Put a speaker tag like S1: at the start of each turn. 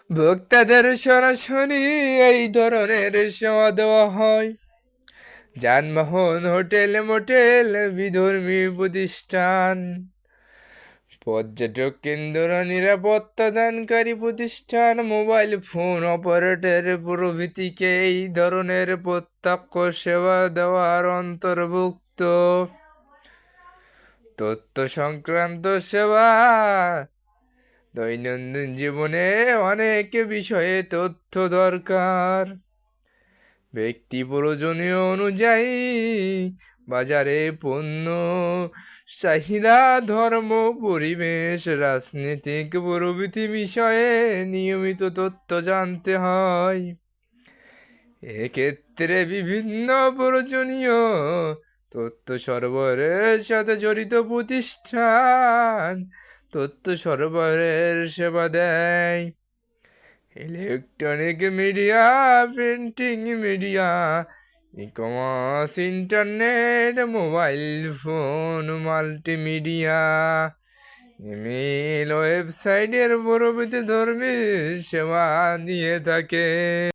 S1: ভোক্তাদের সরাসরি এই ধরনের সেবা দেওয়া হয়। যানবাহন, হোটেল, মোটেল, বিধর্মী প্রতিষ্ঠান, পর্যটক কেন্দ্র, নিরাপত্তা দানকারী প্রতিষ্ঠান, মোবাইল ফোন অপারেটর প্রভৃতিকে এই ধরনের প্রত্যক্ষ সেবা দেওয়ার অন্তর্ভুক্ত। তথ্য সংক্রান্ত সেবা: দৈনন্দিন জীবনে অনেক বিষয়ে তথ্য দরকার। ব্যক্তি প্রয়োজনীয় অনুযায়ী বাজারে পণ্য চাহিদা, ধর্ম, পরিবেশ, রাজনীতিক প্রভৃতি বিষয়ে নিয়মিত তথ্য জানতে হয়। এক্ষেত্রে বিভিন্ন প্রয়োজনীয় তথ্য সরবরাহের সাথে জড়িত প্রতিষ্ঠান তথ্য সরবরাহের সেবা দেয়। Electronic media, printing media, e-commerce, internet, mobile phone, multimedia, email, ওয়েবসাইটের প্রভৃতি ধর্মী সেবা দিয়ে থাকে।